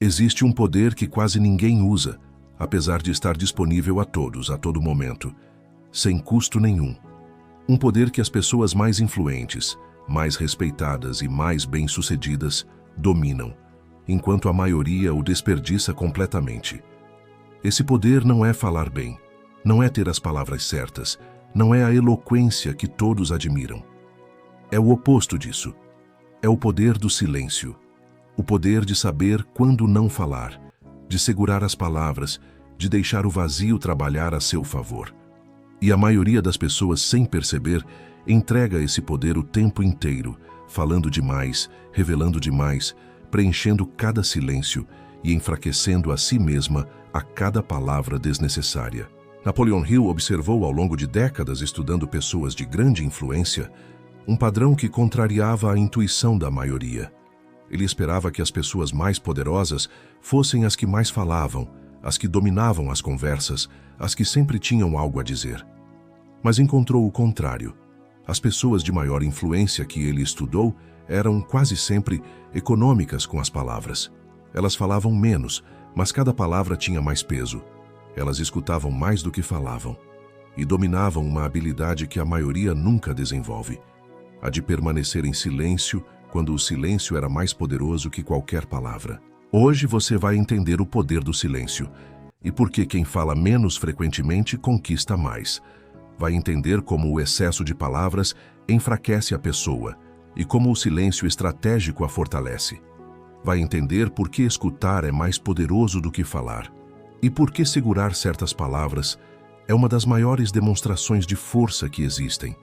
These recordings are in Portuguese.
Existe um poder que quase ninguém usa, apesar de estar disponível a todos, a todo momento, sem custo nenhum. Um poder que as pessoas mais influentes, mais respeitadas e mais bem-sucedidas dominam, enquanto a maioria o desperdiça completamente. Esse poder não é falar bem, não é ter as palavras certas, não é a eloquência que todos admiram. É o oposto disso. É o poder do silêncio. O poder de saber quando não falar, de segurar as palavras, de deixar o vazio trabalhar a seu favor. E a maioria das pessoas, sem perceber, entrega esse poder o tempo inteiro, falando demais, revelando demais, preenchendo cada silêncio e enfraquecendo a si mesma a cada palavra desnecessária. Napoleon Hill observou ao longo de décadas estudando pessoas de grande influência um padrão que contrariava a intuição da maioria. Ele esperava que as pessoas mais poderosas fossem as que mais falavam, as que dominavam as conversas, as que sempre tinham algo a dizer. Mas encontrou o contrário. As pessoas de maior influência que ele estudou eram quase sempre econômicas com as palavras. Elas falavam menos, mas cada palavra tinha mais peso. Elas escutavam mais do que falavam e dominavam uma habilidade que a maioria nunca desenvolve: a de permanecer em silêncio quando o silêncio era mais poderoso que qualquer palavra. Hoje você vai entender o poder do silêncio e por que quem fala menos frequentemente conquista mais. Vai entender como o excesso de palavras enfraquece a pessoa e como o silêncio estratégico a fortalece. Vai entender por que escutar é mais poderoso do que falar e por que segurar certas palavras é uma das maiores demonstrações de força que existem.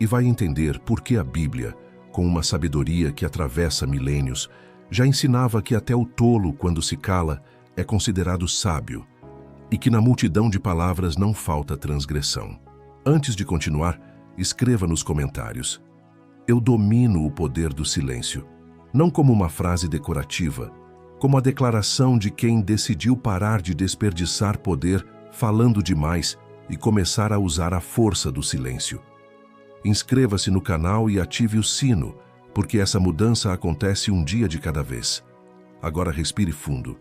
E vai entender por que a Bíblia, com uma sabedoria que atravessa milênios, já ensinava que até o tolo, quando se cala, é considerado sábio, e que na multidão de palavras não falta transgressão. Antes de continuar, escreva nos comentários: eu domino o poder do silêncio, não como uma frase decorativa, como a declaração de quem decidiu parar de desperdiçar poder falando demais e começar a usar a força do silêncio. Inscreva-se no canal e ative o sino, porque essa mudança acontece um dia de cada vez. Agora respire fundo,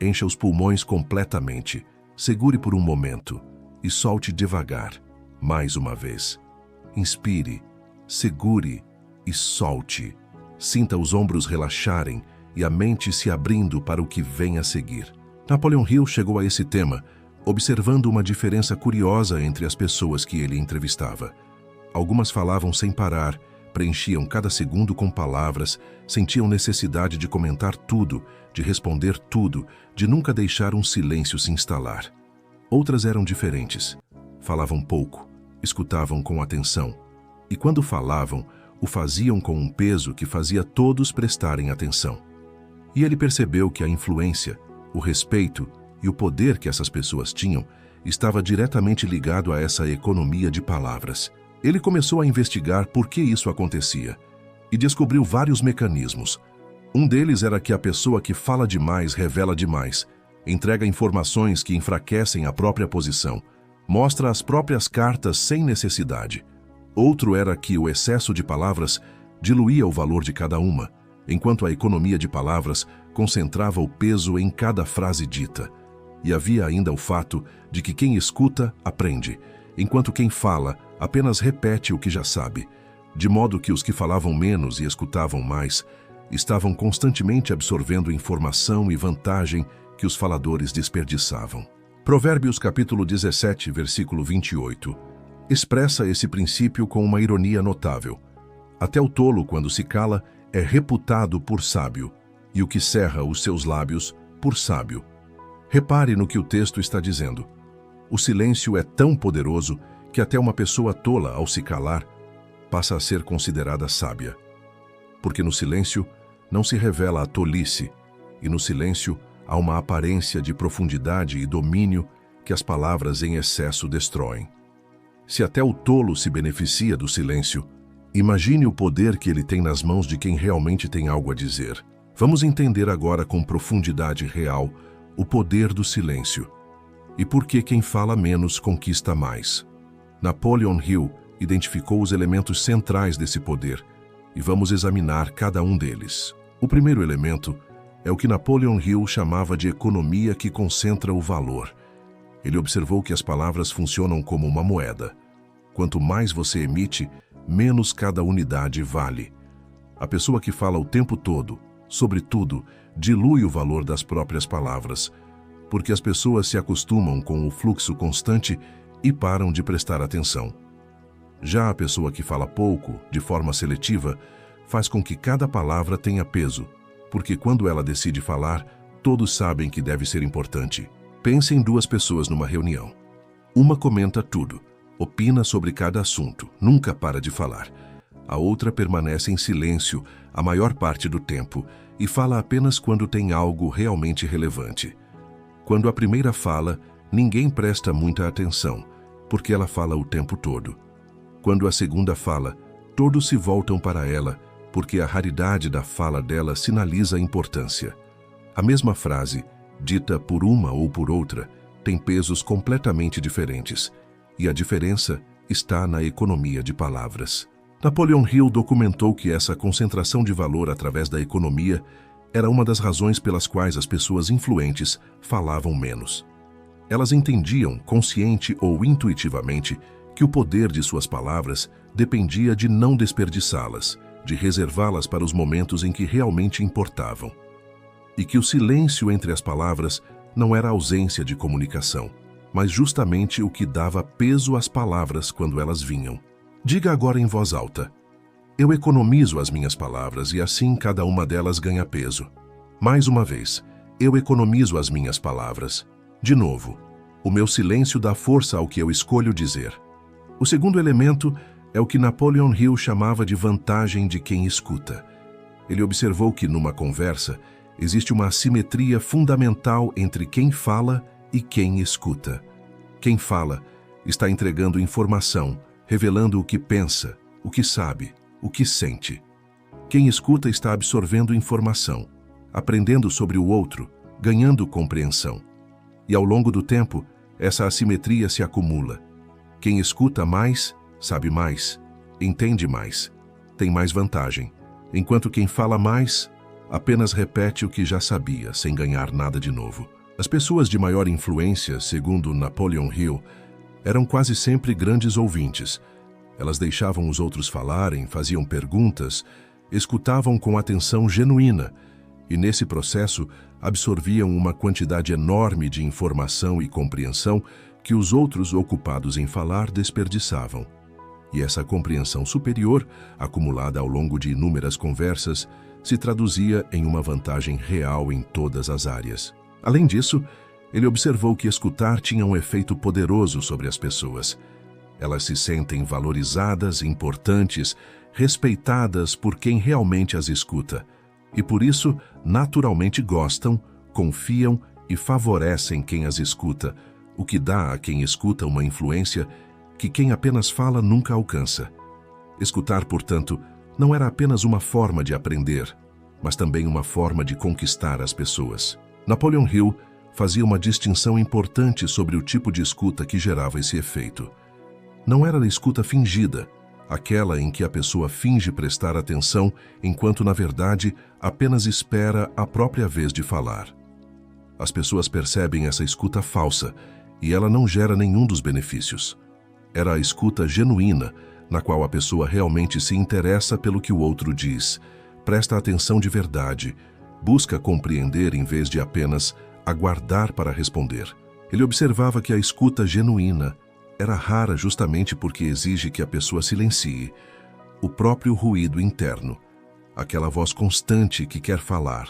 encha os pulmões completamente, segure por um momento e solte devagar, mais uma vez. Inspire, segure e solte. Sinta os ombros relaxarem e a mente se abrindo para o que vem a seguir. Napoleon Hill chegou a esse tema observando uma diferença curiosa entre as pessoas que ele entrevistava. Algumas falavam sem parar, preenchiam cada segundo com palavras, sentiam necessidade de comentar tudo, de responder tudo, de nunca deixar um silêncio se instalar. Outras eram diferentes. Falavam pouco, escutavam com atenção, e quando falavam, o faziam com um peso que fazia todos prestarem atenção. E ele percebeu que a influência, o respeito e o poder que essas pessoas tinham estava diretamente ligado a essa economia de palavras. Ele começou a investigar por que isso acontecia e descobriu vários mecanismos. Um deles era que a pessoa que fala demais revela demais, entrega informações que enfraquecem a própria posição, mostra as próprias cartas sem necessidade. Outro era que o excesso de palavras diluía o valor de cada uma, enquanto a economia de palavras concentrava o peso em cada frase dita. E havia ainda o fato de que quem escuta aprende, enquanto quem fala apenas repete o que já sabe, de modo que os que falavam menos e escutavam mais estavam constantemente absorvendo informação e vantagem que os faladores desperdiçavam. Provérbios capítulo 17, versículo 28, expressa esse princípio com uma ironia notável. Até o tolo, quando se cala, é reputado por sábio, e o que cerra os seus lábios, por sábio. Repare no que o texto está dizendo. O silêncio é tão poderoso que até uma pessoa tola, ao se calar, passa a ser considerada sábia. Porque no silêncio não se revela a tolice, e no silêncio há uma aparência de profundidade e domínio que as palavras em excesso destroem. Se até o tolo se beneficia do silêncio, imagine o poder que ele tem nas mãos de quem realmente tem algo a dizer. Vamos entender agora com profundidade real o poder do silêncio e por que quem fala menos conquista mais. Napoleon Hill identificou os elementos centrais desse poder e vamos examinar cada um deles. O primeiro elemento é o que Napoleon Hill chamava de economia que concentra o valor. Ele observou que as palavras funcionam como uma moeda. Quanto mais você emite, menos cada unidade vale. A pessoa que fala o tempo todo, sobretudo, dilui o valor das próprias palavras, porque as pessoas se acostumam com o fluxo constante e param de prestar atenção. Já a pessoa que fala pouco, de forma seletiva, faz com que cada palavra tenha peso, porque quando ela decide falar, todos sabem que deve ser importante. Pense em duas pessoas numa reunião. Uma comenta tudo, opina sobre cada assunto, nunca para de falar. A outra permanece em silêncio a maior parte do tempo e fala apenas quando tem algo realmente relevante. Quando a primeira fala, ninguém presta muita atenção, porque ela fala o tempo todo. Quando a segunda fala, todos se voltam para ela, porque a raridade da fala dela sinaliza a importância. A mesma frase, dita por uma ou por outra, tem pesos completamente diferentes, e a diferença está na economia de palavras. Napoleon Hill documentou que essa concentração de valor através da economia era uma das razões pelas quais as pessoas influentes falavam menos. Elas entendiam, consciente ou intuitivamente, que o poder de suas palavras dependia de não desperdiçá-las, de reservá-las para os momentos em que realmente importavam. E que o silêncio entre as palavras não era ausência de comunicação, mas justamente o que dava peso às palavras quando elas vinham. Diga agora em voz alta: eu economizo as minhas palavras e assim cada uma delas ganha peso. Mais uma vez, eu economizo as minhas palavras. De novo, o meu silêncio dá força ao que eu escolho dizer. O segundo elemento é o que Napoleon Hill chamava de vantagem de quem escuta. Ele observou que, numa conversa, existe uma assimetria fundamental entre quem fala e quem escuta. Quem fala está entregando informação, revelando o que pensa, o que sabe, o que sente. Quem escuta está absorvendo informação, aprendendo sobre o outro, ganhando compreensão. E ao longo do tempo, essa assimetria se acumula. Quem escuta mais, sabe mais, entende mais, tem mais vantagem, enquanto quem fala mais apenas repete o que já sabia, sem ganhar nada de novo. As pessoas de maior influência, segundo Napoleon Hill, eram quase sempre grandes ouvintes. Elas deixavam os outros falarem, faziam perguntas, escutavam com atenção genuína e, nesse processo, absorviam uma quantidade enorme de informação e compreensão que os outros ocupados em falar desperdiçavam. E essa compreensão superior, acumulada ao longo de inúmeras conversas, se traduzia em uma vantagem real em todas as áreas. Além disso, ele observou que escutar tinha um efeito poderoso sobre as pessoas. Elas se sentem valorizadas, importantes, respeitadas por quem realmente as escuta. E por isso, naturalmente gostam, confiam e favorecem quem as escuta, o que dá a quem escuta uma influência que quem apenas fala nunca alcança. Escutar, portanto, não era apenas uma forma de aprender, mas também uma forma de conquistar as pessoas. Napoleon Hill fazia uma distinção importante sobre o tipo de escuta que gerava esse efeito. Não era a escuta fingida, aquela em que a pessoa finge prestar atenção enquanto, na verdade, apenas espera a própria vez de falar. As pessoas percebem essa escuta falsa e ela não gera nenhum dos benefícios. Era a escuta genuína, na qual a pessoa realmente se interessa pelo que o outro diz, presta atenção de verdade, busca compreender em vez de apenas aguardar para responder. Ele observava que a escuta genuína era rara justamente porque exige que a pessoa silencie o próprio ruído interno, aquela voz constante que quer falar,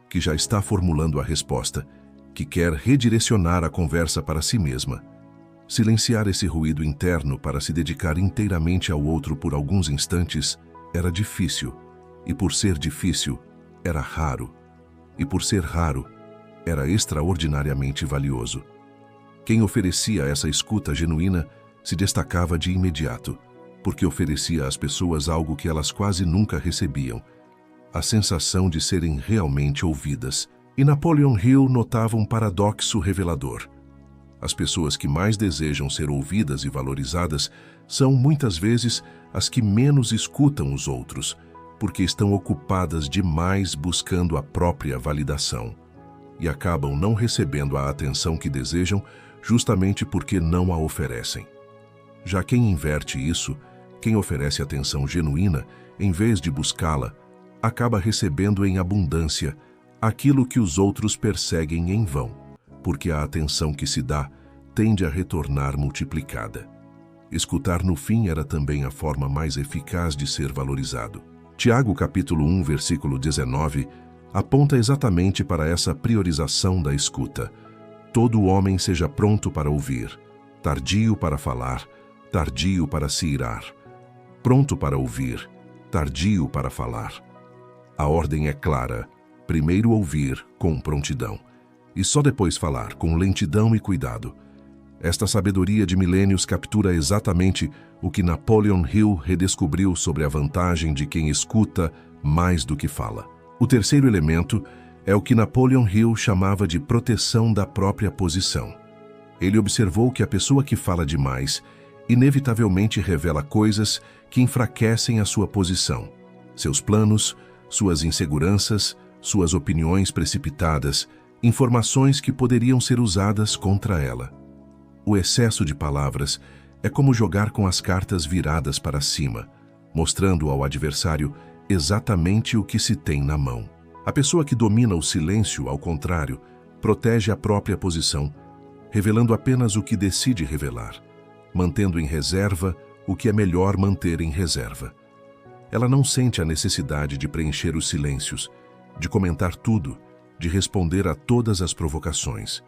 que já está formulando a resposta, que quer redirecionar a conversa para si mesma. Silenciar esse ruído interno para se dedicar inteiramente ao outro por alguns instantes era difícil, e por ser difícil, era raro, e por ser raro, era extraordinariamente valioso. Quem oferecia essa escuta genuína se destacava de imediato, porque oferecia às pessoas algo que elas quase nunca recebiam, a sensação de serem realmente ouvidas. E Napoleon Hill notava um paradoxo revelador. As pessoas que mais desejam ser ouvidas e valorizadas são, muitas vezes, as que menos escutam os outros, porque estão ocupadas demais buscando a própria validação e acabam não recebendo a atenção que desejam justamente porque não a oferecem. Já quem inverte isso, quem oferece atenção genuína, em vez de buscá-la, acaba recebendo em abundância aquilo que os outros perseguem em vão, porque a atenção que se dá tende a retornar multiplicada. Escutar no fim era também a forma mais eficaz de ser valorizado. Tiago capítulo 1, versículo 19, aponta exatamente para essa priorização da escuta. Todo homem seja pronto para ouvir, tardio para falar, tardio para se irar. Pronto para ouvir, tardio para falar. A ordem é clara: primeiro ouvir com prontidão, e só depois falar com lentidão e cuidado. Esta sabedoria de milênios captura exatamente o que Napoleon Hill redescobriu sobre a vantagem de quem escuta mais do que fala. O terceiro elemento é o que Napoleon Hill chamava de proteção da própria posição. Ele observou que a pessoa que fala demais inevitavelmente revela coisas que enfraquecem a sua posição, seus planos, suas inseguranças, suas opiniões precipitadas, informações que poderiam ser usadas contra ela. O excesso de palavras é como jogar com as cartas viradas para cima, mostrando ao adversário exatamente o que se tem na mão. A pessoa que domina o silêncio, ao contrário, protege a própria posição, revelando apenas o que decide revelar, mantendo em reserva o que é melhor manter em reserva. Ela não sente a necessidade de preencher os silêncios, de comentar tudo, de responder a todas as provocações.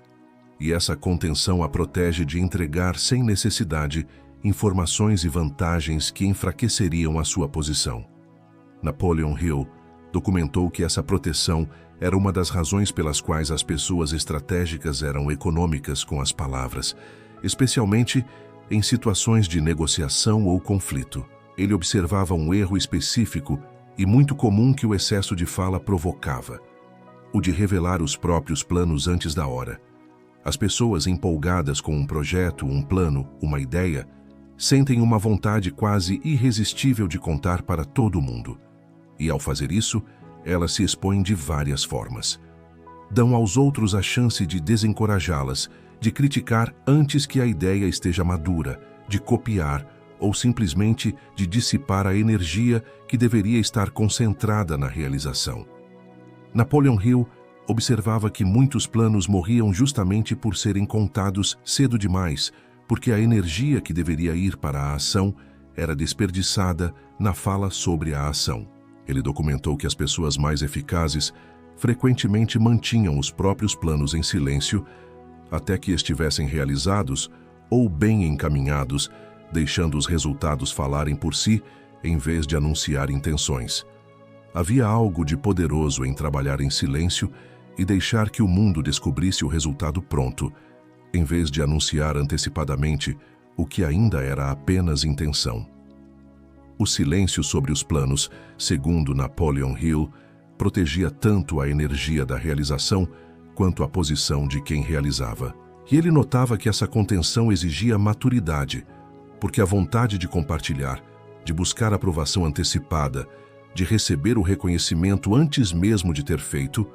E essa contenção a protege de entregar sem necessidade informações e vantagens que enfraqueceriam a sua posição. Napoleon Hill documentou que essa proteção era uma das razões pelas quais as pessoas estratégicas eram econômicas com as palavras, especialmente em situações de negociação ou conflito. Ele observava um erro específico e muito comum que o excesso de fala provocava: o de revelar os próprios planos antes da hora. As pessoas empolgadas com um projeto, um plano, uma ideia, sentem uma vontade quase irresistível de contar para todo mundo. E ao fazer isso, elas se expõem de várias formas. Dão aos outros a chance de desencorajá-las, de criticar antes que a ideia esteja madura, de copiar ou simplesmente de dissipar a energia que deveria estar concentrada na realização. Napoleon Hill observava que muitos planos morriam justamente por serem contados cedo demais, porque a energia que deveria ir para a ação era desperdiçada na fala sobre a ação. Ele documentou que as pessoas mais eficazes frequentemente mantinham os próprios planos em silêncio até que estivessem realizados ou bem encaminhados, deixando os resultados falarem por si em vez de anunciar intenções. Havia algo de poderoso em trabalhar em silêncio e deixar que o mundo descobrisse o resultado pronto, em vez de anunciar antecipadamente o que ainda era apenas intenção. O silêncio sobre os planos, segundo Napoleon Hill, protegia tanto a energia da realização quanto a posição de quem realizava. E ele notava que essa contenção exigia maturidade, porque a vontade de compartilhar, de buscar aprovação antecipada, de receber o reconhecimento antes mesmo de ter feito,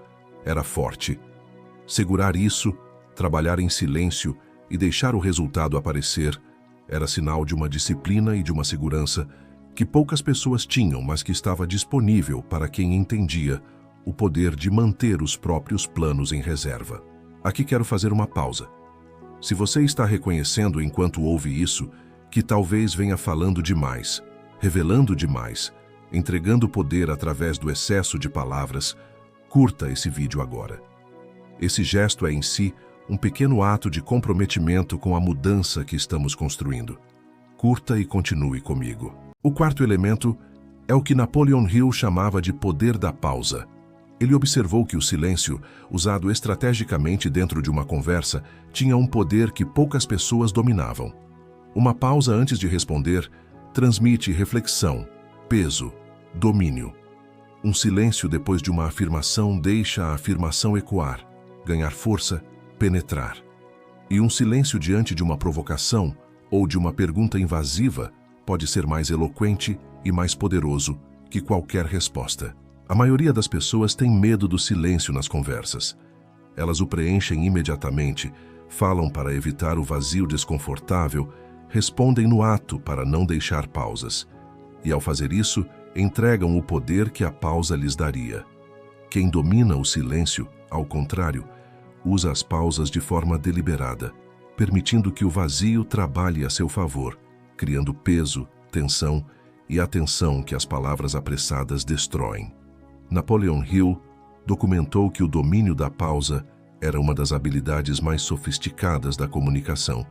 era forte. Segurar isso, trabalhar em silêncio e deixar o resultado aparecer, era sinal de uma disciplina e de uma segurança que poucas pessoas tinham, mas que estava disponível para quem entendia o poder de manter os próprios planos em reserva. Aqui quero fazer uma pausa. Se você está reconhecendo enquanto ouve isso, que talvez venha falando demais, revelando demais, entregando poder através do excesso de palavras, curta esse vídeo agora. Esse gesto é em si um pequeno ato de comprometimento com a mudança que estamos construindo. Curta e continue comigo. O quarto elemento é o que Napoleon Hill chamava de poder da pausa. Ele observou que o silêncio, usado estrategicamente dentro de uma conversa, tinha um poder que poucas pessoas dominavam. Uma pausa antes de responder transmite reflexão, peso, domínio. Um silêncio depois de uma afirmação deixa a afirmação ecoar, ganhar força, penetrar. E um silêncio diante de uma provocação ou de uma pergunta invasiva pode ser mais eloquente e mais poderoso que qualquer resposta. A maioria das pessoas tem medo do silêncio nas conversas. Elas o preenchem imediatamente, falam para evitar o vazio desconfortável, respondem no ato para não deixar pausas. E ao fazer isso, entregam o poder que a pausa lhes daria. Quem domina o silêncio, ao contrário, usa as pausas de forma deliberada, permitindo que o vazio trabalhe a seu favor, criando peso, tensão e atenção que as palavras apressadas destroem. Napoleon Hill documentou que o domínio da pausa era uma das habilidades mais sofisticadas da comunicação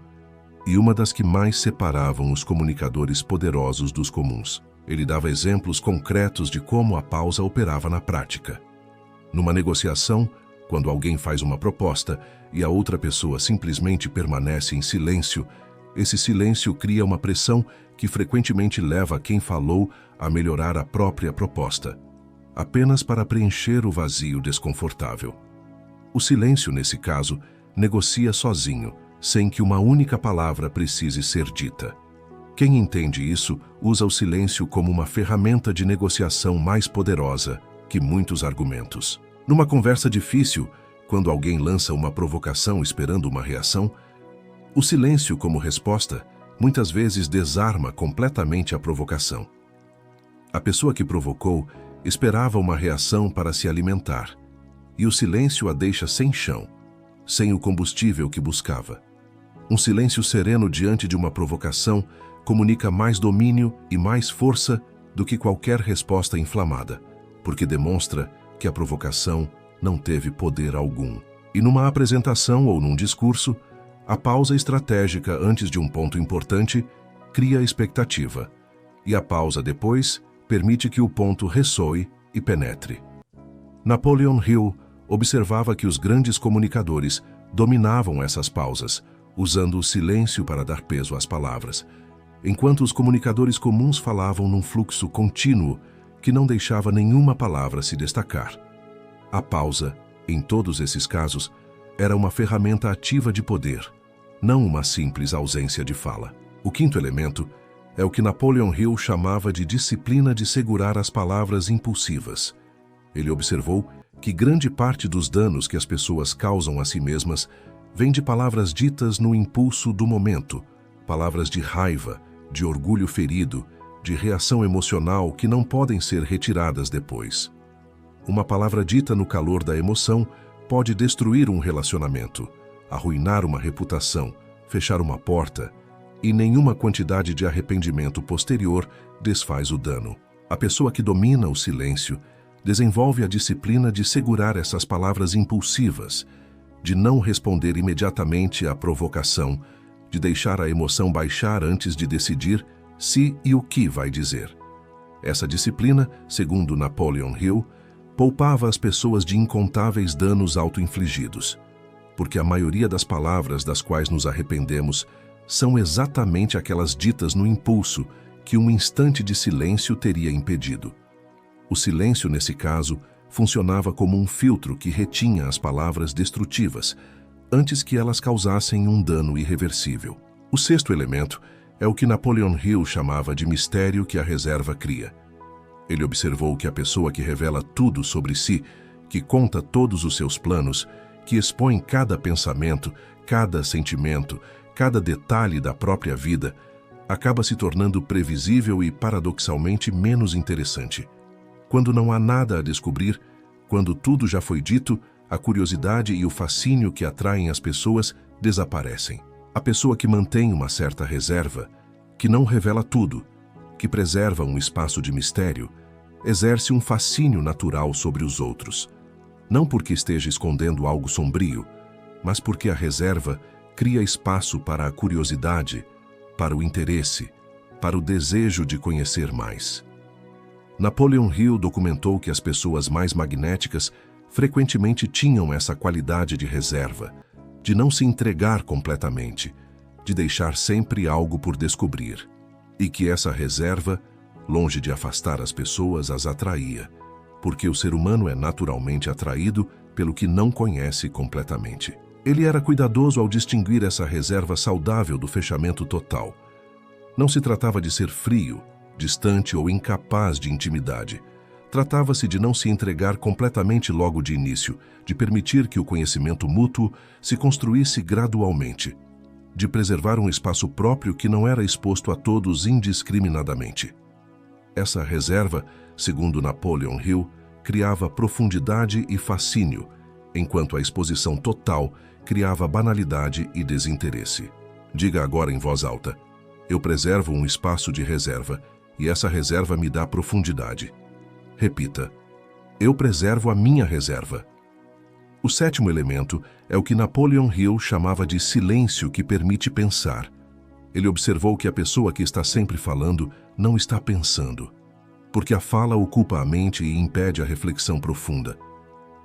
e uma das que mais separavam os comunicadores poderosos dos comuns. Ele dava exemplos concretos de como a pausa operava na prática. Numa negociação, quando alguém faz uma proposta e a outra pessoa simplesmente permanece em silêncio, esse silêncio cria uma pressão que frequentemente leva quem falou a melhorar a própria proposta, apenas para preencher o vazio desconfortável. O silêncio, nesse caso, negocia sozinho, sem que uma única palavra precise ser dita. Quem entende isso usa o silêncio como uma ferramenta de negociação mais poderosa que muitos argumentos. Numa conversa difícil, quando alguém lança uma provocação esperando uma reação, o silêncio como resposta muitas vezes desarma completamente a provocação. A pessoa que provocou esperava uma reação para se alimentar, e o silêncio a deixa sem chão, sem o combustível que buscava. Um silêncio sereno diante de uma provocação comunica mais domínio e mais força do que qualquer resposta inflamada, porque demonstra que a provocação não teve poder algum. E numa apresentação ou num discurso, a pausa estratégica antes de um ponto importante cria expectativa, e a pausa depois permite que o ponto ressoe e penetre. Napoleon Hill observava que os grandes comunicadores dominavam essas pausas, usando o silêncio para dar peso às palavras, enquanto os comunicadores comuns falavam num fluxo contínuo que não deixava nenhuma palavra se destacar. A pausa, em todos esses casos, era uma ferramenta ativa de poder, não uma simples ausência de fala. O quinto elemento é o que Napoleon Hill chamava de disciplina de segurar as palavras impulsivas. Ele observou que grande parte dos danos que as pessoas causam a si mesmas vem de palavras ditas no impulso do momento, palavras de raiva, de orgulho ferido, de reação emocional que não podem ser retiradas depois. Uma palavra dita no calor da emoção pode destruir um relacionamento, arruinar uma reputação, fechar uma porta, e nenhuma quantidade de arrependimento posterior desfaz o dano. A pessoa que domina o silêncio desenvolve a disciplina de segurar essas palavras impulsivas, de não responder imediatamente à provocação, de deixar a emoção baixar antes de decidir se e o que vai dizer. Essa disciplina, segundo Napoleon Hill, poupava as pessoas de incontáveis danos auto-infligidos, porque a maioria das palavras das quais nos arrependemos são exatamente aquelas ditas no impulso que um instante de silêncio teria impedido. O silêncio, nesse caso, funcionava como um filtro que retinha as palavras destrutivas, antes que elas causassem um dano irreversível. O sexto elemento é o que Napoleon Hill chamava de mistério que a reserva cria. Ele observou que a pessoa que revela tudo sobre si, que conta todos os seus planos, que expõe cada pensamento, cada sentimento, cada detalhe da própria vida, acaba se tornando previsível e, paradoxalmente, menos interessante. Quando não há nada a descobrir, quando tudo já foi dito, a curiosidade e o fascínio que atraem as pessoas desaparecem. A pessoa que mantém uma certa reserva, que não revela tudo, que preserva um espaço de mistério, exerce um fascínio natural sobre os outros. Não porque esteja escondendo algo sombrio, mas porque a reserva cria espaço para a curiosidade, para o interesse, para o desejo de conhecer mais. Napoleon Hill documentou que as pessoas mais magnéticas frequentemente tinham essa qualidade de reserva, de não se entregar completamente, de deixar sempre algo por descobrir, e que essa reserva, longe de afastar as pessoas, as atraía, porque o ser humano é naturalmente atraído pelo que não conhece completamente. Ele era cuidadoso ao distinguir essa reserva saudável do fechamento total. Não se tratava de ser frio, distante ou incapaz de intimidade. Tratava-se de não se entregar completamente logo de início, de permitir que o conhecimento mútuo se construísse gradualmente, de preservar um espaço próprio que não era exposto a todos indiscriminadamente. Essa reserva, segundo Napoleon Hill, criava profundidade e fascínio, enquanto a exposição total criava banalidade e desinteresse. Diga agora em voz alta: eu preservo um espaço de reserva, e essa reserva me dá profundidade. Repita: eu preservo a minha reserva. O sétimo elemento é o que Napoleon Hill chamava de silêncio que permite pensar. Ele observou que a pessoa que está sempre falando não está pensando, porque a fala ocupa a mente e impede a reflexão profunda.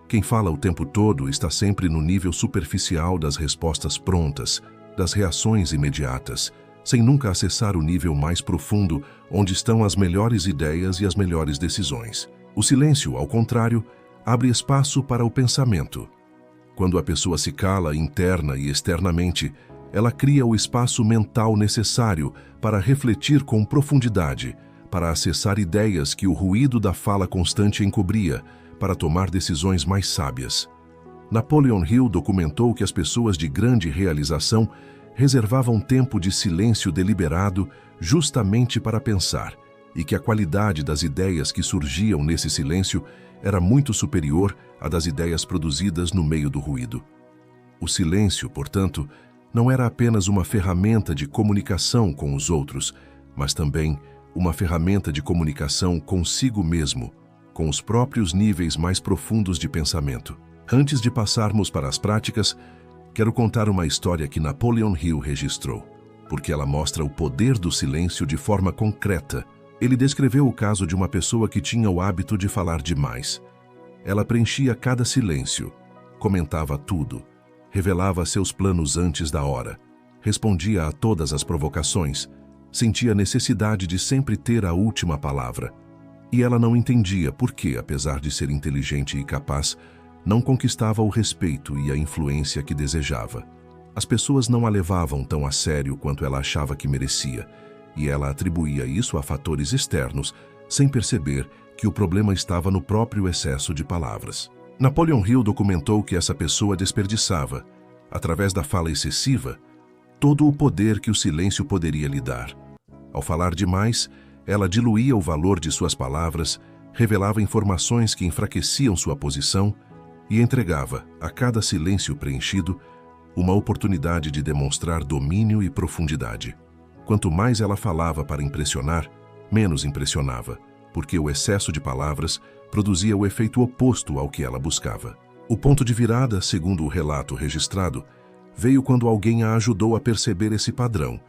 Quem fala o tempo todo está sempre no nível superficial das respostas prontas, das reações imediatas, sem nunca acessar o nível mais profundo, onde estão as melhores ideias e as melhores decisões. O silêncio, ao contrário, abre espaço para o pensamento. Quando a pessoa se cala interna e externamente, ela cria o espaço mental necessário para refletir com profundidade, para acessar ideias que o ruído da fala constante encobria, para tomar decisões mais sábias. Napoleon Hill documentou que as pessoas de grande realização reservavam tempo de silêncio deliberado justamente para pensar, e que a qualidade das ideias que surgiam nesse silêncio era muito superior à das ideias produzidas no meio do ruído. O silêncio, portanto, não era apenas uma ferramenta de comunicação com os outros, mas também uma ferramenta de comunicação consigo mesmo, com os próprios níveis mais profundos de pensamento. Antes de passarmos para as práticas, quero contar uma história que Napoleon Hill registrou, porque ela mostra o poder do silêncio de forma concreta. Ele descreveu o caso de uma pessoa que tinha o hábito de falar demais. Ela preenchia cada silêncio, comentava tudo, revelava seus planos antes da hora, respondia a todas as provocações, sentia necessidade de sempre ter a última palavra. E ela não entendia por que, apesar de ser inteligente e capaz, não conquistava o respeito e a influência que desejava. As pessoas não a levavam tão a sério quanto ela achava que merecia, e ela atribuía isso a fatores externos, sem perceber que o problema estava no próprio excesso de palavras. Napoleon Hill documentou que essa pessoa desperdiçava, através da fala excessiva, todo o poder que o silêncio poderia lhe dar. Ao falar demais, ela diluía o valor de suas palavras, revelava informações que enfraqueciam sua posição e entregava, a cada silêncio preenchido, uma oportunidade de demonstrar domínio e profundidade. Quanto mais ela falava para impressionar, menos impressionava, porque o excesso de palavras produzia o efeito oposto ao que ela buscava. O ponto de virada, segundo o relato registrado, veio quando alguém a ajudou a perceber esse padrão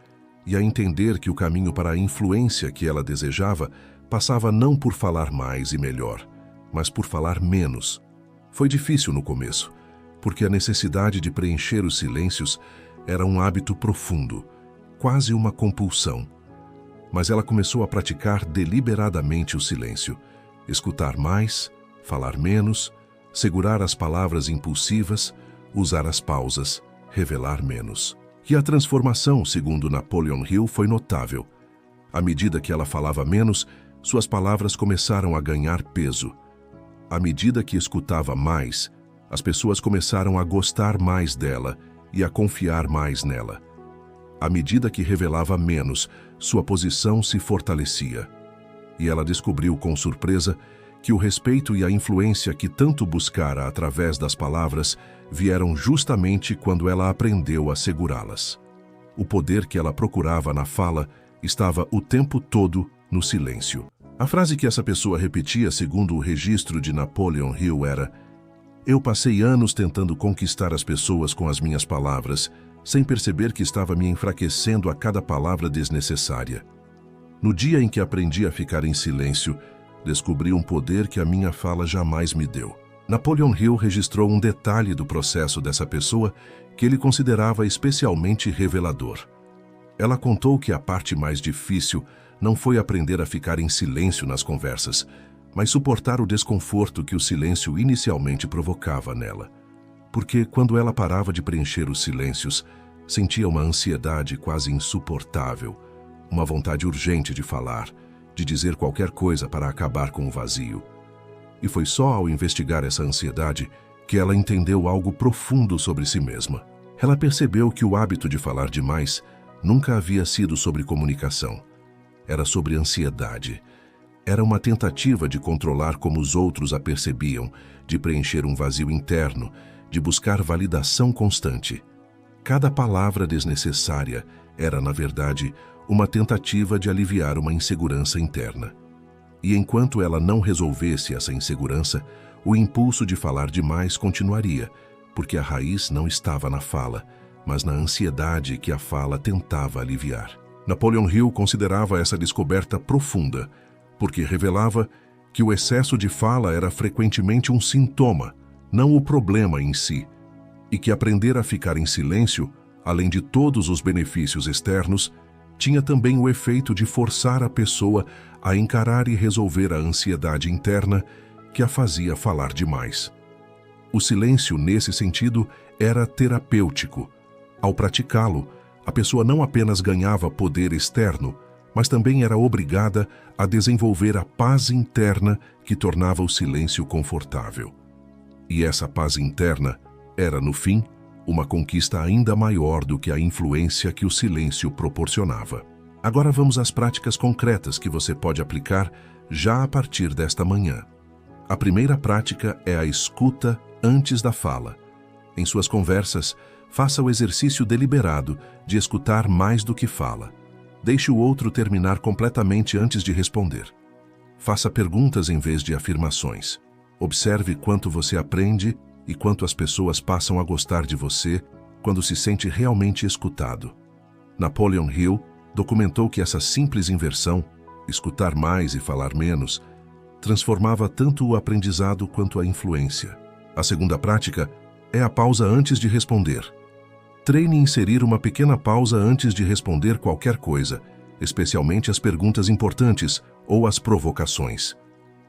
e a entender que o caminho para a influência que ela desejava passava não por falar mais e melhor, mas por falar menos. Foi difícil no começo, porque a necessidade de preencher os silêncios era um hábito profundo, quase uma compulsão. Mas ela começou a praticar deliberadamente o silêncio, escutar mais, falar menos, segurar as palavras impulsivas, usar as pausas, revelar menos. E a transformação, segundo Napoleon Hill, foi notável. À medida que ela falava menos, suas palavras começaram a ganhar peso. À medida que escutava mais, as pessoas começaram a gostar mais dela e a confiar mais nela. À medida que revelava menos, sua posição se fortalecia. E ela descobriu com surpresa que o respeito e a influência que tanto buscara através das palavras vieram justamente quando ela aprendeu a segurá-las. O poder que ela procurava na fala estava o tempo todo no silêncio. A frase que essa pessoa repetia, segundo o registro de Napoleon Hill, era: eu passei anos tentando conquistar as pessoas com as minhas palavras, sem perceber que estava me enfraquecendo a cada palavra desnecessária. No dia em que aprendi a ficar em silêncio, descobri um poder que a minha fala jamais me deu. Napoleon Hill registrou um detalhe do processo dessa pessoa que ele considerava especialmente revelador. Ela contou que a parte mais difícil não foi aprender a ficar em silêncio nas conversas, mas suportar o desconforto que o silêncio inicialmente provocava nela. Porque quando ela parava de preencher os silêncios, sentia uma ansiedade quase insuportável, uma vontade urgente de falar, de dizer qualquer coisa para acabar com o vazio. E foi só ao investigar essa ansiedade que ela entendeu algo profundo sobre si mesma. Ela percebeu que o hábito de falar demais nunca havia sido sobre comunicação. Era sobre ansiedade. Era uma tentativa de controlar como os outros a percebiam, de preencher um vazio interno, de buscar validação constante. Cada palavra desnecessária era, na verdade, uma tentativa de aliviar uma insegurança interna. E enquanto ela não resolvesse essa insegurança, o impulso de falar demais continuaria, porque a raiz não estava na fala, mas na ansiedade que a fala tentava aliviar. Napoleon Hill considerava essa descoberta profunda, porque revelava que o excesso de fala era frequentemente um sintoma, não o problema em si, e que aprender a ficar em silêncio, além de todos os benefícios externos, tinha também o efeito de forçar a pessoa a encarar e resolver a ansiedade interna que a fazia falar demais. O silêncio, nesse sentido, era terapêutico. Ao praticá-lo, a pessoa não apenas ganhava poder externo, mas também era obrigada a desenvolver a paz interna que tornava o silêncio confortável. E essa paz interna era, no fim, uma conquista ainda maior do que a influência que o silêncio proporcionava. Agora vamos às práticas concretas que você pode aplicar já a partir desta manhã. A primeira prática é a escuta antes da fala. Em suas conversas, faça o exercício deliberado de escutar mais do que fala. Deixe o outro terminar completamente antes de responder. Faça perguntas em vez de afirmações. Observe quanto você aprende e quanto as pessoas passam a gostar de você quando se sente realmente escutado. Napoleon Hill documentou que essa simples inversão, escutar mais e falar menos, transformava tanto o aprendizado quanto a influência. A segunda prática é a pausa antes de responder. Treine inserir uma pequena pausa antes de responder qualquer coisa, especialmente as perguntas importantes ou as provocações.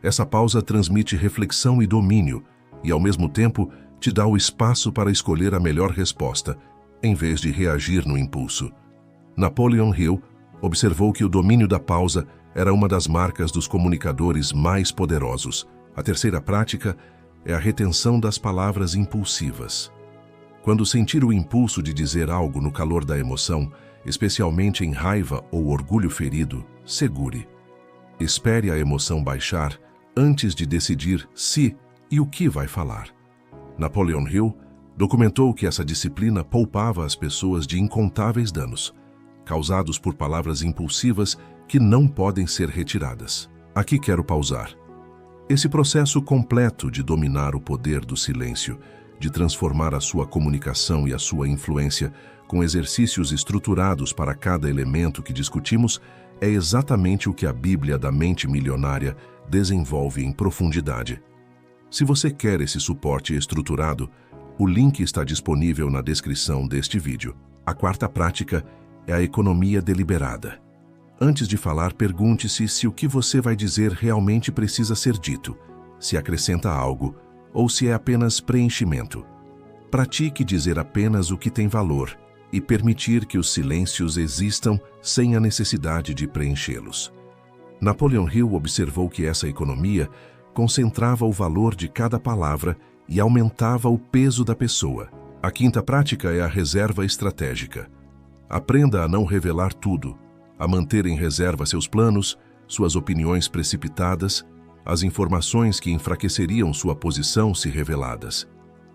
Essa pausa transmite reflexão e domínio e, ao mesmo tempo, te dá o espaço para escolher a melhor resposta, em vez de reagir no impulso. Napoleon Hill observou que o domínio da pausa era uma das marcas dos comunicadores mais poderosos. A terceira prática é a retenção das palavras impulsivas. Quando sentir o impulso de dizer algo no calor da emoção, especialmente em raiva ou orgulho ferido, segure. Espere a emoção baixar antes de decidir se e o que vai falar. Napoleon Hill documentou que essa disciplina poupava as pessoas de incontáveis danos, causados por palavras impulsivas que não podem ser retiradas. Aqui quero pausar. Esse processo completo de dominar o poder do silêncio, de transformar a sua comunicação e a sua influência com exercícios estruturados para cada elemento que discutimos, é exatamente o que a Bíblia da Mente Milionária desenvolve em profundidade. Se você quer esse suporte estruturado, o link está disponível na descrição deste vídeo. A quarta prática é a economia deliberada. Antes de falar, pergunte-se se o que você vai dizer realmente precisa ser dito, se acrescenta algo ou se é apenas preenchimento. Pratique dizer apenas o que tem valor e permitir que os silêncios existam sem a necessidade de preenchê-los. Napoleon Hill observou que essa economia concentrava o valor de cada palavra e aumentava o peso da pessoa. A quinta prática é a reserva estratégica. Aprenda a não revelar tudo, a manter em reserva seus planos, suas opiniões precipitadas, as informações que enfraqueceriam sua posição se reveladas.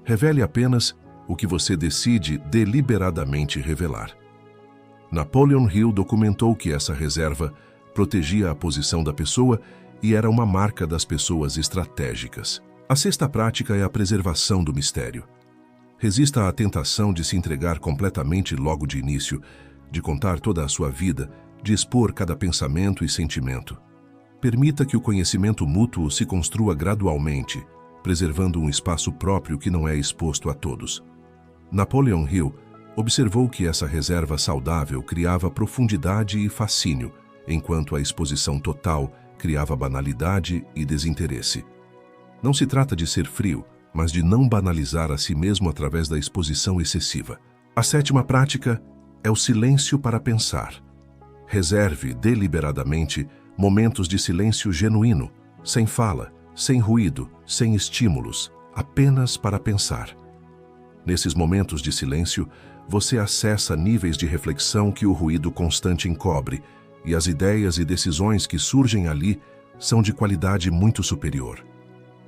Revele apenas o que você decide deliberadamente revelar. Napoleon Hill documentou que essa reserva protegia a posição da pessoa e era uma marca das pessoas estratégicas. A sexta prática é a preservação do mistério. Resista à tentação de se entregar completamente logo de início, de contar toda a sua vida, de expor cada pensamento e sentimento. Permita que o conhecimento mútuo se construa gradualmente, preservando um espaço próprio que não é exposto a todos. Napoleon Hill observou que essa reserva saudável criava profundidade e fascínio, enquanto a exposição total criava banalidade e desinteresse. Não se trata de ser frio, mas de não banalizar a si mesmo através da exposição excessiva. A sétima prática é o silêncio para pensar. Reserve deliberadamente momentos de silêncio genuíno, sem fala, sem ruído, sem estímulos, apenas para pensar. Nesses momentos de silêncio, você acessa níveis de reflexão que o ruído constante encobre, e as ideias e decisões que surgem ali são de qualidade muito superior.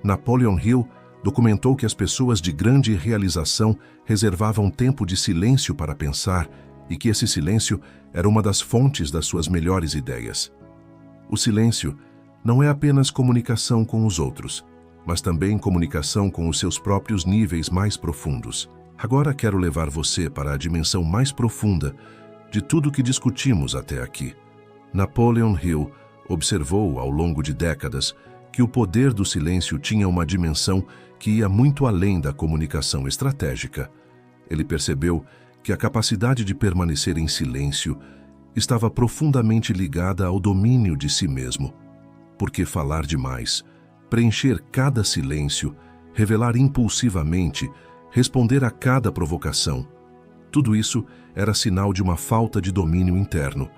Napoleon Hill documentou que as pessoas de grande realização reservavam tempo de silêncio para pensar e que esse silêncio era uma das fontes das suas melhores ideias. O silêncio não é apenas comunicação com os outros, mas também comunicação com os seus próprios níveis mais profundos. Agora quero levar você para a dimensão mais profunda de tudo que discutimos até aqui. Napoleon Hill observou ao longo de décadas que o poder do silêncio tinha uma dimensão que ia muito além da comunicação estratégica. Ele percebeu que a capacidade de permanecer em silêncio estava profundamente ligada ao domínio de si mesmo. Porque falar demais, preencher cada silêncio, revelar impulsivamente, responder a cada provocação, tudo isso era sinal de uma falta de domínio interno,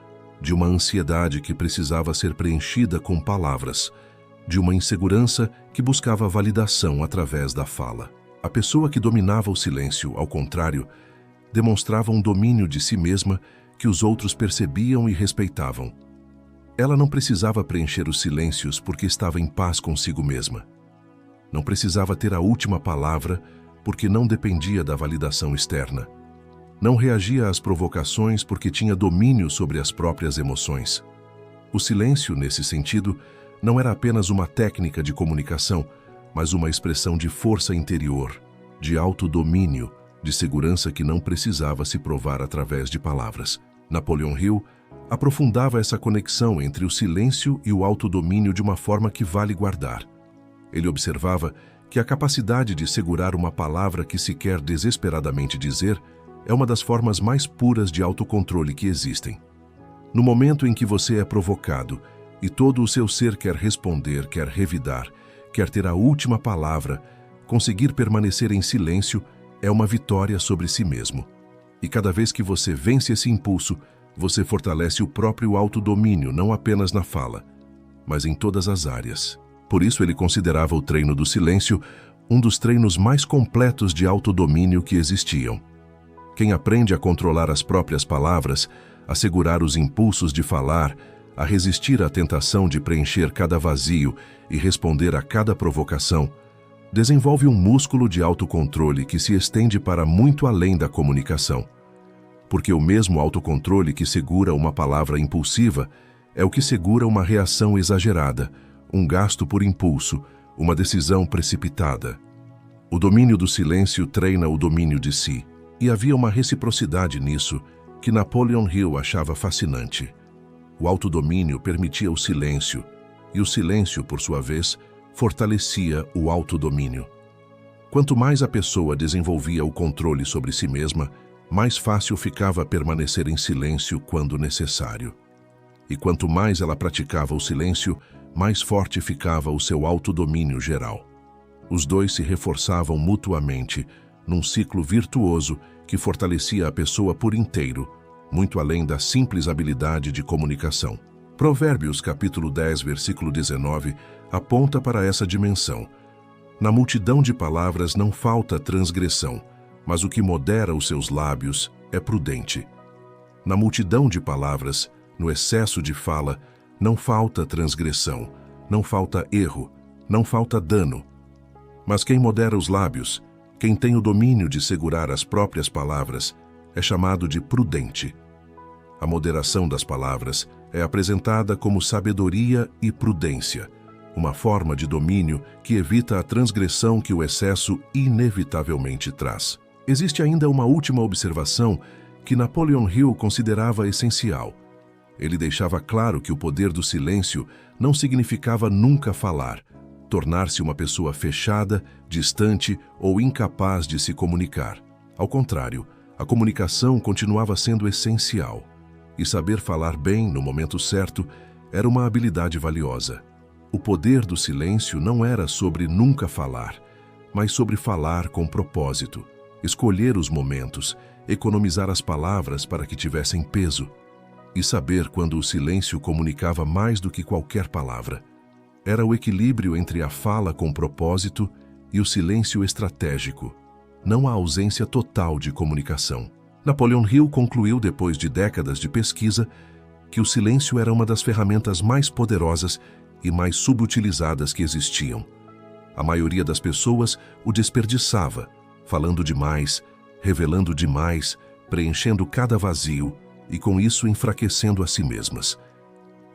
de uma ansiedade que precisava ser preenchida com palavras, de uma insegurança que buscava validação através da fala. A pessoa que dominava o silêncio, ao contrário, demonstrava um domínio de si mesma que os outros percebiam e respeitavam. Ela não precisava preencher os silêncios porque estava em paz consigo mesma. Não precisava ter a última palavra porque não dependia da validação externa. Não reagia às provocações porque tinha domínio sobre as próprias emoções. O silêncio, nesse sentido, não era apenas uma técnica de comunicação, mas uma expressão de força interior, de autodomínio, de segurança que não precisava se provar através de palavras. Napoleon Hill aprofundava essa conexão entre o silêncio e o autodomínio de uma forma que vale guardar. Ele observava que a capacidade de segurar uma palavra que se quer desesperadamente dizer é uma das formas mais puras de autocontrole que existem. No momento em que você é provocado e todo o seu ser quer responder, quer revidar, quer ter a última palavra, conseguir permanecer em silêncio é uma vitória sobre si mesmo. E cada vez que você vence esse impulso, você fortalece o próprio autodomínio, não apenas na fala, mas em todas as áreas. Por isso ele considerava o treino do silêncio um dos treinos mais completos de autodomínio que existiam. Quem aprende a controlar as próprias palavras, a segurar os impulsos de falar, a resistir à tentação de preencher cada vazio e responder a cada provocação, desenvolve um músculo de autocontrole que se estende para muito além da comunicação. Porque o mesmo autocontrole que segura uma palavra impulsiva é o que segura uma reação exagerada, um gasto por impulso, uma decisão precipitada. O domínio do silêncio treina o domínio de si, e havia uma reciprocidade nisso que Napoleon Hill achava fascinante. O autodomínio permitia o silêncio, e o silêncio, por sua vez, fortalecia o autodomínio. Quanto mais a pessoa desenvolvia o controle sobre si mesma, mais fácil ficava permanecer em silêncio quando necessário. E quanto mais ela praticava o silêncio, mais forte ficava o seu autodomínio geral. Os dois se reforçavam mutuamente, num ciclo virtuoso que fortalecia a pessoa por inteiro, muito além da simples habilidade de comunicação. Provérbios capítulo 10, versículo 19, aponta para essa dimensão. Na multidão de palavras não falta transgressão, mas o que modera os seus lábios é prudente. Na multidão de palavras, no excesso de fala, não falta transgressão, não falta erro, não falta dano. Mas quem modera os lábios, quem tem o domínio de segurar as próprias palavras, é chamado de prudente. A moderação das palavras é apresentada como sabedoria e prudência, uma forma de domínio que evita a transgressão que o excesso inevitavelmente traz. Existe ainda uma última observação que Napoleon Hill considerava essencial. Ele deixava claro que o poder do silêncio não significava nunca falar, tornar-se uma pessoa fechada, distante ou incapaz de se comunicar. Ao contrário, a comunicação continuava sendo essencial. E saber falar bem no momento certo era uma habilidade valiosa. O poder do silêncio não era sobre nunca falar, mas sobre falar com propósito, escolher os momentos, economizar as palavras para que tivessem peso. e saber quando o silêncio comunicava mais do que qualquer palavra. Era o equilíbrio entre a fala com propósito e o silêncio estratégico, não a ausência total de comunicação. Napoleon Hill concluiu, depois de décadas de pesquisa, que o silêncio era uma das ferramentas mais poderosas e mais subutilizadas que existiam. A maioria das pessoas o desperdiçava, falando demais, revelando demais, preenchendo cada vazio e com isso enfraquecendo a si mesmas.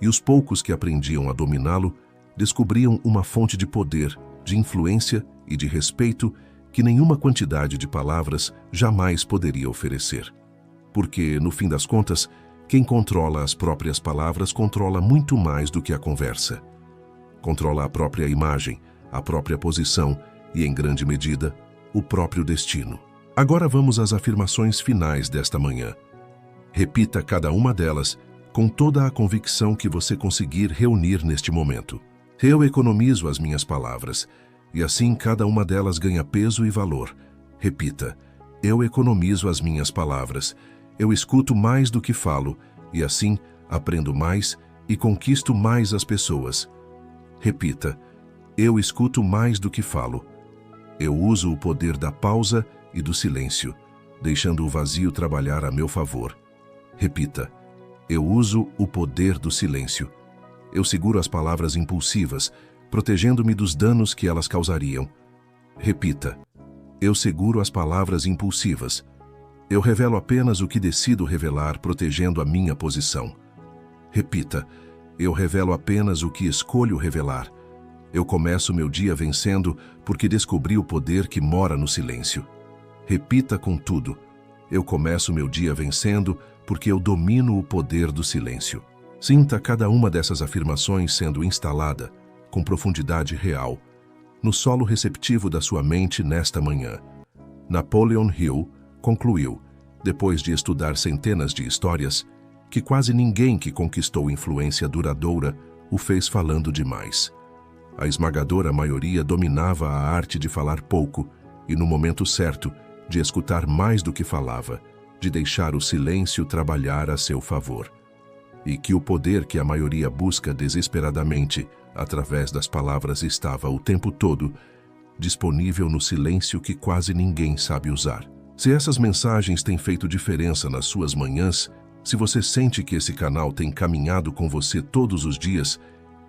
E os poucos que aprendiam a dominá-lo descobriam uma fonte de poder, de influência e de respeito que nenhuma quantidade de palavras jamais poderia oferecer. Porque, no fim das contas, quem controla as próprias palavras controla muito mais do que a conversa. Controla a própria imagem, a própria posição e, em grande medida, o próprio destino. Agora vamos às afirmações finais desta manhã. Repita cada uma delas com toda a convicção que você conseguir reunir neste momento. Eu economizo as minhas palavras, e assim cada uma delas ganha peso e valor. Repita: eu economizo as minhas palavras, eu escuto mais do que falo, e assim aprendo mais e conquisto mais as pessoas. Repita: eu escuto mais do que falo. Eu uso o poder da pausa e do silêncio, deixando o vazio trabalhar a meu favor. Repita: eu uso o poder do silêncio. Eu seguro as palavras impulsivas, protegendo-me dos danos que elas causariam. Repita: eu seguro as palavras impulsivas. Eu revelo apenas o que decido revelar, protegendo a minha posição. Repita: eu revelo apenas o que escolho revelar. Eu começo meu dia vencendo porque descobri o poder que mora no silêncio. Repita com tudo: eu começo meu dia vencendo porque eu domino o poder do silêncio. Sinta cada uma dessas afirmações sendo instalada, com profundidade real, no solo receptivo da sua mente nesta manhã. Napoleon Hill concluiu, depois de estudar centenas de histórias, que quase ninguém que conquistou influência duradoura o fez falando demais. A esmagadora maioria dominava a arte de falar pouco e, no momento certo, de escutar mais do que falava, de deixar o silêncio trabalhar a seu favor. E que o poder que a maioria busca desesperadamente, através das palavras, estava o tempo todo disponível no silêncio que quase ninguém sabe usar. Se essas mensagens têm feito diferença nas suas manhãs, se você sente que esse canal tem caminhado com você todos os dias,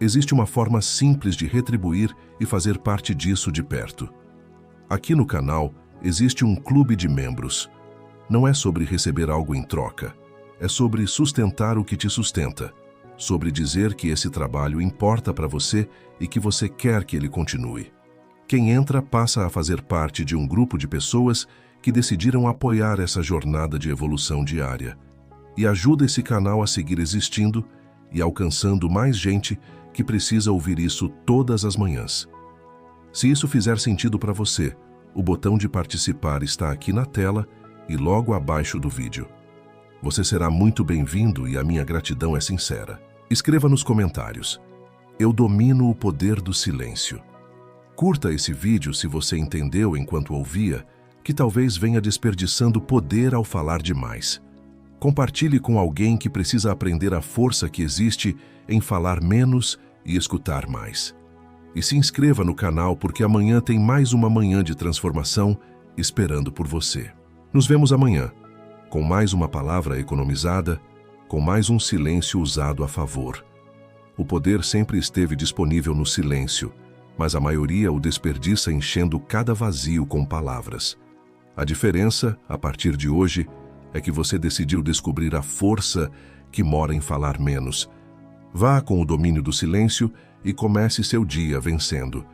existe uma forma simples de retribuir e fazer parte disso de perto. Aqui no canal existe um clube de membros. Não é sobre receber algo em troca. É sobre sustentar o que te sustenta, sobre dizer que esse trabalho importa para você e que você quer que ele continue. Quem entra passa a fazer parte de um grupo de pessoas que decidiram apoiar essa jornada de evolução diária e ajuda esse canal a seguir existindo e alcançando mais gente que precisa ouvir isso todas as manhãs. Se isso fizer sentido para você, o botão de participar está aqui na tela e logo abaixo do vídeo. Você será muito bem-vindo e a minha gratidão é sincera. Escreva nos comentários: eu domino o poder do silêncio. Curta esse vídeo se você entendeu enquanto ouvia que talvez venha desperdiçando poder ao falar demais. Compartilhe com alguém que precisa aprender a força que existe em falar menos e escutar mais. E se inscreva no canal porque amanhã tem mais uma manhã de transformação esperando por você. Nos vemos amanhã, com mais uma palavra economizada, com mais um silêncio usado a favor. O poder sempre esteve disponível no silêncio, mas a maioria o desperdiça enchendo cada vazio com palavras. A diferença, a partir de hoje, é que você decidiu descobrir a força que mora em falar menos. Vá com o domínio do silêncio e comece seu dia vencendo.